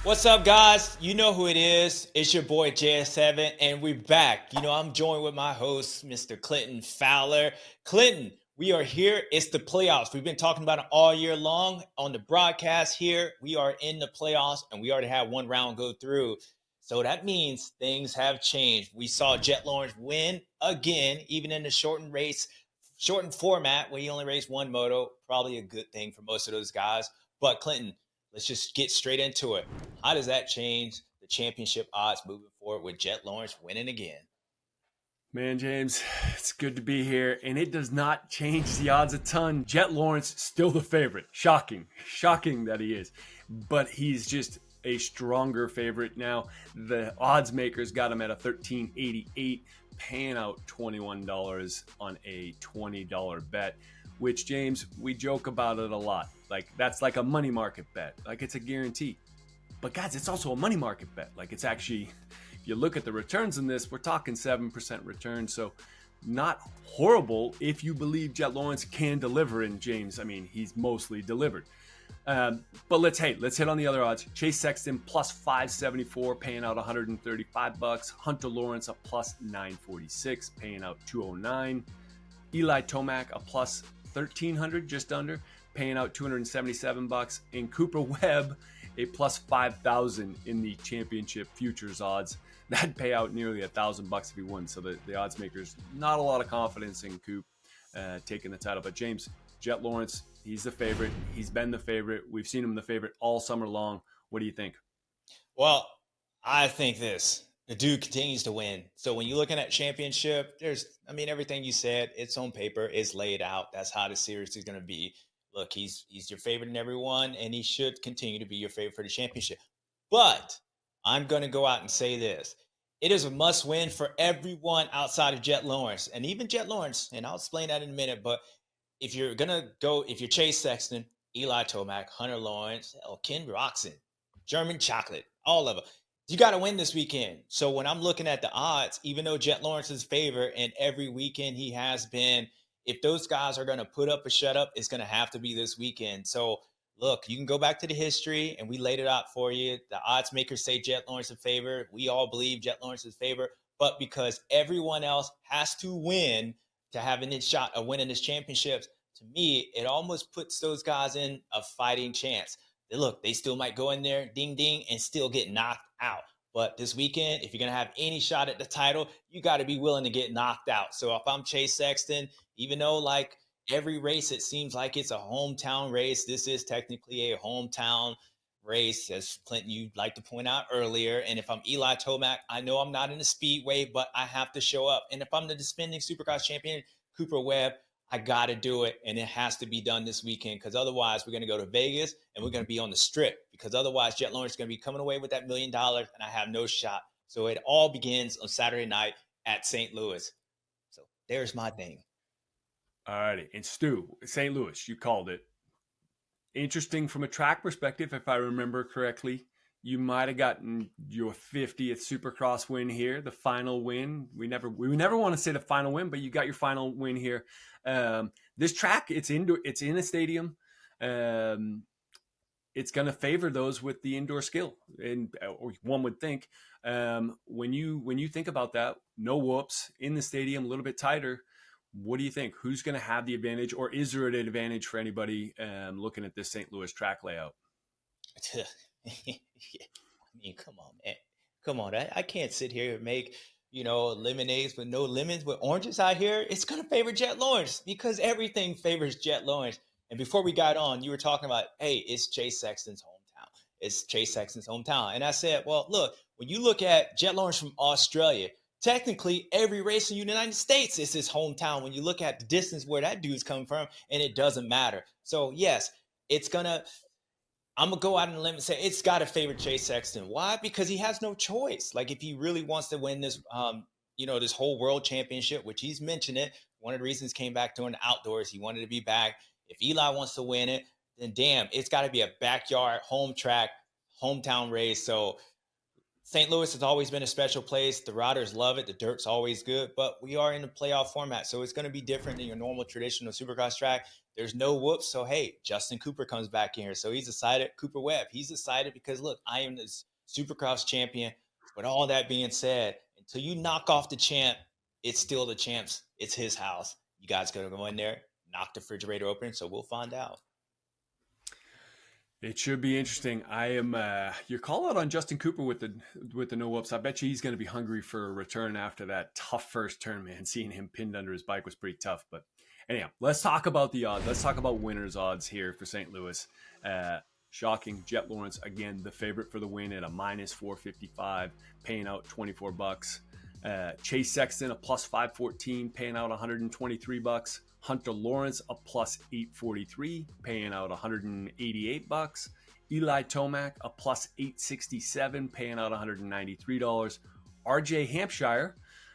What's up, guys? You know who it is. It's your boy JS7, and we're back. I'm joined with my host, Mr. Clinton Fowler. Clinton, we are here. It's the playoffs. We've been talking about it all year long on the broadcast here. We are in the playoffs, and we already had one round go through. So that means things have changed. We saw Jett Lawrence win again, even in the shortened race, shortened format where he only raced one moto. Probably a good thing for most of those guys. But Clinton, let's just get straight into it. How does that change the championship odds moving forward with Jett Lawrence winning again? Man, James, it's good to be here, and it does not change the odds a ton. Jett Lawrence still the favorite. Shocking that he is, but he's just a stronger favorite now. The odds makers got him at a $13.88, paying out $21 on a $20 bet. Which, James, we joke about it a lot. Like, that's like a money market bet. Like, it's a guarantee. But guys, it's also a money market bet. Like, it's actually, if you look at the returns in this, we're talking 7% return. So not horrible if you believe Jett Lawrence can deliver. And James, I mean, he's mostly delivered. But let's hit on the other odds. Chase Sexton plus 574, paying out $135. Hunter Lawrence a plus 946, paying out $209. Eli Tomac a plus 1,300, just under, paying out $277. And Cooper Webb a plus 5,000 in the championship futures odds. That'd pay out nearly $1,000 if he won. So the odds makers, not a lot of confidence in Coop taking the title. But James, Jett Lawrence, he's the favorite. He's been the favorite. We've seen him the favorite all summer long. What do you think? Well, I think the dude continues to win. So when you're looking at championship, everything you said, it's on paper, it's laid out. That's how the series is going to be. Look, he's your favorite in everyone, and he should continue to be your favorite for the championship. But I'm going to go out and say this. It is a must win for everyone outside of Jett Lawrence. And even Jett Lawrence, and I'll explain that in a minute, but if you're Chase Sexton, Eli Tomac, Hunter Lawrence, Ken Roczen, German Chocolate, all of them, you got to win this weekend. So when I'm looking at the odds, even though Jett Lawrence is favored, and every weekend he has been, if those guys are going to put up a shut up, it's going to have to be this weekend. So look, you can go back to the history, and we laid it out for you. The odds makers say Jett Lawrence is favored. We all believe Jett Lawrence is favored, but because everyone else has to win to have a shot of winning this championship, to me, it almost puts those guys in a fighting chance. Look, they still might go in there, ding, ding, and still get knocked out. But this weekend, if you're going to have any shot at the title, you got to be willing to get knocked out. So if I'm Chase Sexton, even though like every race, it seems like it's a hometown race, this is technically a hometown race, as Clinton, you'd like to point out earlier. And if I'm Eli Tomac, I know I'm not in the speedway, but I have to show up. And if I'm the defending Supercross champion, Cooper Webb, I got to do it, and it has to be done this weekend, because otherwise we're going to go to Vegas and we're going to be on the strip, because otherwise Jett Lawrence is going to be coming away with that $1 million, and I have no shot. So it all begins on Saturday night at St. Louis. So there's my thing. All righty. And Stu, St. Louis, you called it. Interesting from a track perspective, if I remember correctly. You might have gotten your 50th Supercross win here, the final win. We never want to say the final win, but you got your final win here. This track, it's in a stadium. It's going to favor those with the indoor skill, and or one would think. When you think about that, no whoops in the stadium, a little bit tighter. What do you think? Who's going to have the advantage, or is there an advantage for anybody looking at this St. Louis track layout? I mean, come on, man. Come on. I can't sit here and make, lemonades with no lemons with oranges out here. It's going to favor Jett Lawrence, because everything favors Jett Lawrence. And before we got on, you were talking about, hey, it's Chase Sexton's hometown. It's Chase Sexton's hometown. And I said, well, look, when you look at Jett Lawrence from Australia, technically every race in the United States is his hometown when you look at the distance where that dude's coming from, and it doesn't matter. So, yes, I'm going to go out on a limb and say it's got to favor Chase Sexton. Why? Because he has no choice. Like, if he really wants to win this, this whole world championship, which he's mentioned it, one of the reasons he came back doing the outdoors, he wanted to be back. If Eli wants to win it, then damn, it's got to be a backyard, home track, hometown race. So St. Louis has always been a special place. The riders love it. The dirt's always good, but we are in the playoff format, so it's going to be different than your normal traditional Supercross track. There's no whoops, so hey, Justin Cooper comes back in here, so he's excited. Cooper Webb, he's excited because look, I am the Supercross champion. But all that being said, until you knock off the champ, it's still the champ's. It's his house. You guys got to go in there, knock the refrigerator open, so we'll find out. It should be interesting. I am your call out on Justin Cooper with the no whoops. I bet you he's going to be hungry for a return after that tough first turn, man. Seeing him pinned under his bike was pretty tough. But anyhow, let's talk about the odds. Let's talk about winners' odds here for St. Louis. Shocking. Jett Lawrence, again, the favorite for the win at a minus 455, paying out $24. Chase Sexton, a plus 514, paying out $123. Hunter Lawrence, a plus 843, paying out $188. Eli Tomac, a plus 867, paying out $193. RJ Hampshire,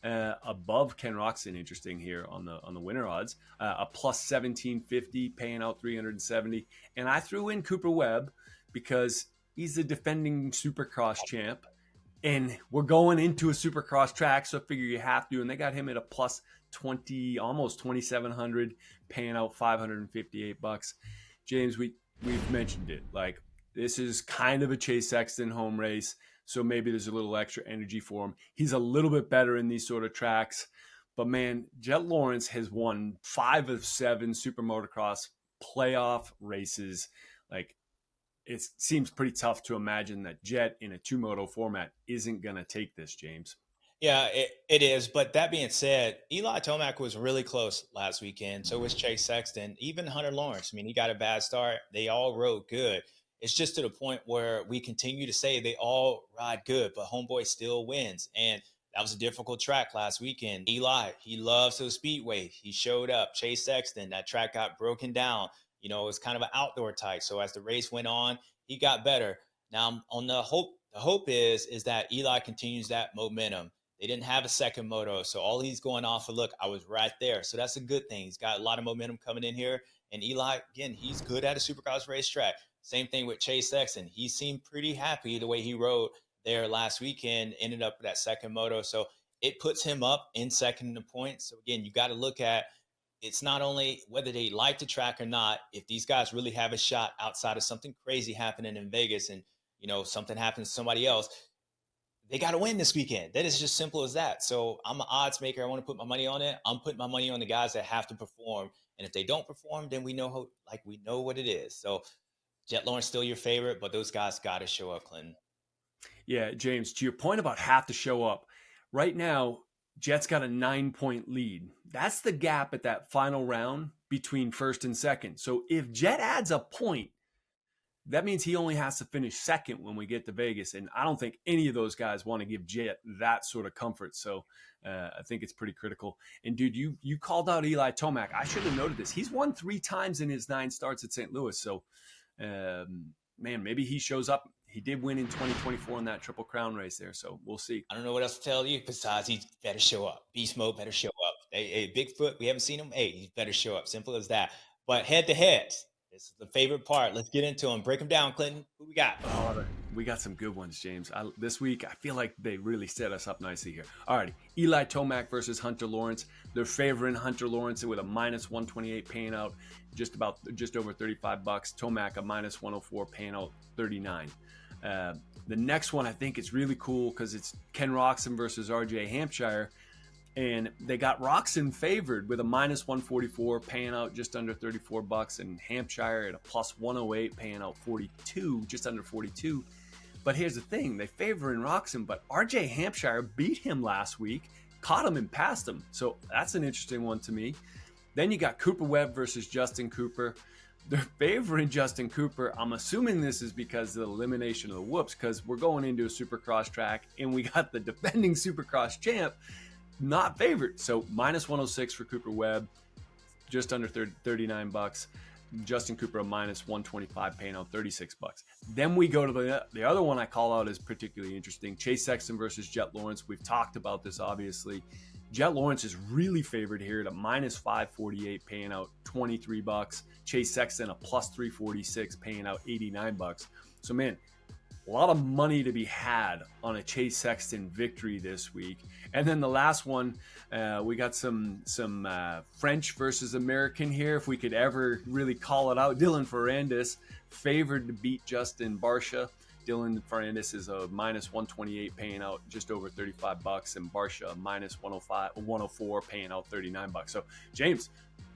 above Ken Roczen, interesting here on the winner odds, a plus 1750, paying out $370. And I threw in Cooper Webb because he's the defending Supercross champ. And we're going into a Supercross track, so I figure you have to. And they got him at a plus 20, almost 2,700, paying out $558. James, we've mentioned it. Like, this is kind of a Chase Sexton home race, so maybe there's a little extra energy for him. He's a little bit better in these sort of tracks. But, man, Jett Lawrence has won 5 of 7 SuperMotocross playoff races. Like, it seems pretty tough to imagine that Jett in a 2-moto format isn't going to take this, James. Yeah, it is. But that being said, Eli Tomac was really close last weekend. So was Chase Sexton, even Hunter Lawrence. I mean, he got a bad start. They all rode good. It's just to the point where we continue to say they all ride good, but homeboy still wins. And that was a difficult track last weekend. Eli, he loves the speedway. He showed up. Chase Sexton, that track got broken down. You know, it was kind of an outdoor type. So as the race went on, he got better. Now on the hope is that Eli continues that momentum. They didn't have a second moto, so all he's going off of, look, I was right there. So that's a good thing. He's got a lot of momentum coming in here. And Eli, again, he's good at a Supercross racetrack. Same thing with Chase Sexton. He seemed pretty happy the way he rode there last weekend, ended up with that second moto. So it puts him up in second in the points. So again, you got to look at, it's not only whether they like the track or not. If these guys really have a shot outside of something crazy happening in Vegas and, you know, something happens to somebody else, they got to win this weekend. That is just simple as that. So I'm an odds maker. I want to put my money on it. I'm putting my money on the guys that have to perform. And if they don't perform, then we know we know what it is. So Jett Lawrence still your favorite, but those guys got to show up, Clinton. Yeah, James, to your point about have to show up, right now, Jett's got a 9-point lead. That's the gap at that final round between first and second. So if Jett adds a point, that means he only has to finish second when we get to Vegas. And I don't think any of those guys want to give Jett that sort of comfort. So I think it's pretty critical. And, dude, you called out Eli Tomac. I should have noted this. He's won 3 times in his 9 starts at St. Louis. So, man, maybe he shows up. He did win in 2024 in that Triple Crown race there. So we'll see. I don't know what else to tell you besides he better show up. Beast Mode better show up. Hey, Bigfoot, we haven't seen him. Hey, he better show up. Simple as that. But head-to-heads. This is the favorite part. Let's get into them. Break them down, Clinton. Who we got? Oh, we got some good ones, James. This week, I feel like they really set us up nicely here. All righty. Eli Tomac versus Hunter Lawrence. They're favoring Hunter Lawrence with a minus 128 paying out just over $35. Tomac a minus 104 paying out 39. The next one I think is really cool because it's Ken Roczen versus RJ Hampshire. And they got Roczen favored with a minus 144 paying out just under $34, and Hampshire at a plus 108 paying out 42, just under 42. But here's the thing, they favor in Roczen, but RJ Hampshire beat him last week, caught him and passed him. So that's an interesting one to me. Then you got Cooper Webb versus Justin Cooper. They're favoring Justin Cooper. I'm assuming this is because of the elimination of the whoops, because we're going into a Supercross track and we got the defending Supercross champ not favored. So minus 106 for Cooper Webb, just under $39. Justin Cooper a minus 125 paying out $36. Then we go to the other one I call out as particularly interesting. Chase Sexton versus Jett Lawrence. We've talked about this obviously. Jett Lawrence is really favored here at a minus 548 paying out $23. Chase Sexton a plus 346 paying out $89. So man, A lot of money to be had on a Chase Sexton victory this week. And then the last one, we got some French versus American here, if we could ever really call it out. Dylan Ferrandis favored to beat Justin Barcia. Dylan Ferrandis is a minus 128, paying out just over $35, and Barcia minus 104, paying out $39. So James,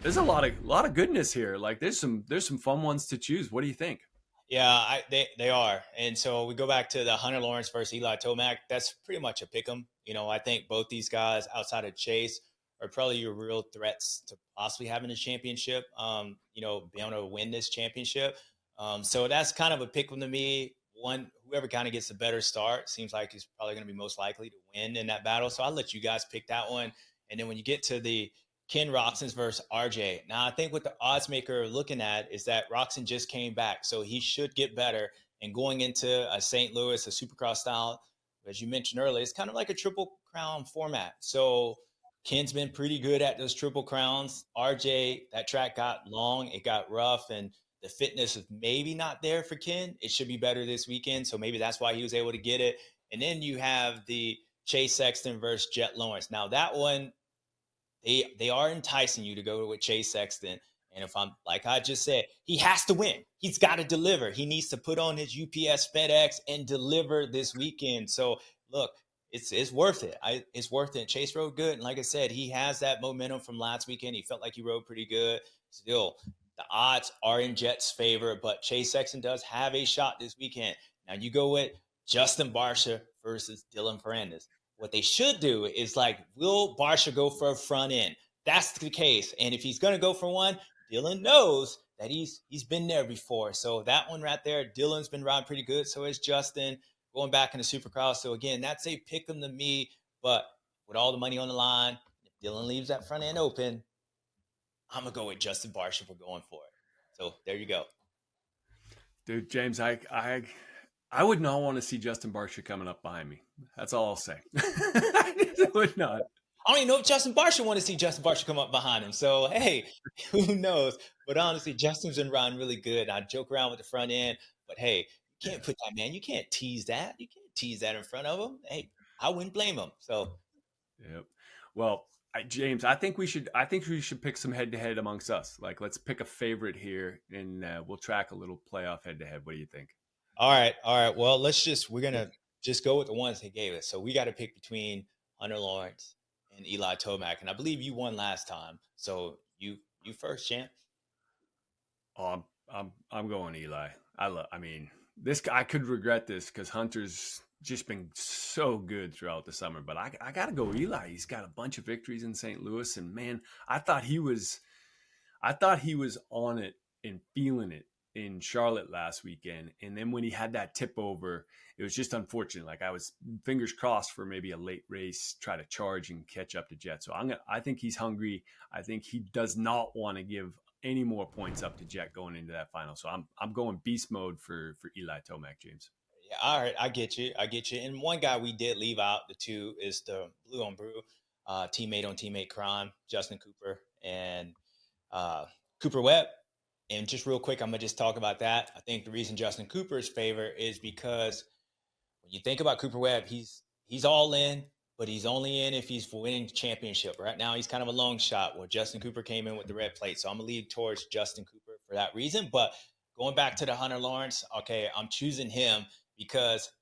there's a lot of goodness here. Like there's some fun ones to choose. What do you think? Yeah, they are. And so we go back to the Hunter Lawrence versus Eli Tomac. That's pretty much a pick 'em. I think both these guys outside of Chase are probably your real threats to possibly having a championship, being able to win this championship. So that's kind of a pick 'em to me. Whoever kind of gets a better start seems like is probably going to be most likely to win in that battle. So I'll let you guys pick that one. And then when you get to the Ken Roxon's versus RJ. Now, I think what the odds maker are looking at is that Roxon just came back, so he should get better. And going into a St. Louis, a Supercross style, as you mentioned earlier, it's kind of like a Triple Crown format. So Ken's been pretty good at those Triple Crowns. RJ, that track got long, it got rough, and the fitness is maybe not there for Ken. It should be better this weekend, so maybe that's why he was able to get it. And then you have the Chase Sexton versus Jett Lawrence. Now, that one, they are enticing you to go with Chase Sexton. And if I'm, like I just said, he has to win. He's got to deliver. He needs to put on his UPS FedEx and deliver this weekend. So look, it's worth it. It's worth it. Chase rode good. And like I said, he has that momentum from last weekend. He felt like he rode pretty good. Still, the odds are in Jett's favor, but Chase Sexton does have a shot this weekend. Now you go with Justin Barcia versus Dylan Ferrandis. What they should do is will Barcia go for a front end? That's the case. And if he's going to go for one, Dylan knows that he's been there before. So that one right there, Dylan's been riding pretty good. So is Justin going back into Supercross. So again, that's a pick 'em to me. But with all the money on the line, if Dylan leaves that front end open, I'm going to go with Justin Barcia for going for it. So there you go. Dude, James, I would not want to see Justin Barcia coming up behind me. That's all I'll say. I would not. I don't even know if Justin Barcia want to see Justin Barcia come up behind him. So, hey, who knows? But honestly, Justin's been riding really good. I joke around with the front end. But, hey, you can't put that, man. You can't tease that. You can't tease that in front of him. Hey, I wouldn't blame him. So, yep. Well, James, I think we should pick some head-to-head amongst us. Let's pick a favorite here, and we'll track a little playoff head-to-head. What do you think? All right. Well, we're going to just go with the ones they gave us. So we got to pick between Hunter Lawrence and Eli Tomac. And I believe you won last time. So you first, champ. Oh, I'm going Eli. This guy, I could regret this because Hunter's just been so good throughout the summer, but I got to go Eli. He's got a bunch of victories in St. Louis, and man, I thought he was on it and feeling it in Charlotte last weekend. And then when he had that tip over, it was just unfortunate. I was fingers crossed for maybe a late race, try to charge and catch up to Jett. So I think he's hungry. I think he does not want to give any more points up to Jett going into that final. So I'm going beast mode for Eli Tomac, James. Yeah, all right, I get you. And one guy we did leave out, the two, is the Blue on Brew, teammate on teammate crime, Justin Cooper and Cooper Webb. And just real quick, I'm going to just talk about that. I think the reason Justin Cooper's favor is because when you think about Cooper Webb, he's all in, but he's only in if he's winning the championship. Right now, he's kind of a long shot where Justin Cooper came in with the red plate. So I'm going to lead towards Justin Cooper for that reason. But going back to the Hunter Lawrence, okay, I'm choosing him because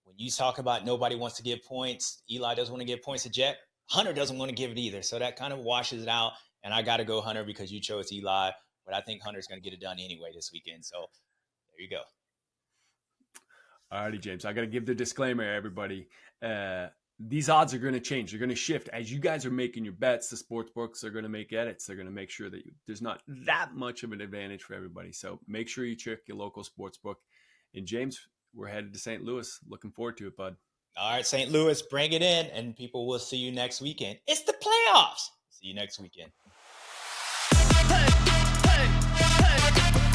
when you talk about nobody wants to give points, Eli doesn't want to give points to Jett, Hunter doesn't want to give it either. So that kind of washes it out. And I got to go Hunter because you chose Eli. But I think Hunter's going to get it done anyway this weekend. So there you go. All righty, James. I got to give the disclaimer, everybody. These odds are going to change. They're going to shift. As you guys are making your bets, the sports books are going to make edits. They're going to make sure that there's not that much of an advantage for everybody. So make sure you check your local sports book. And James, we're headed to St. Louis. Looking forward to it, bud. All right, St. Louis, bring it in. And people will see you next weekend. It's the playoffs. See you next weekend. Hey, hey, hey.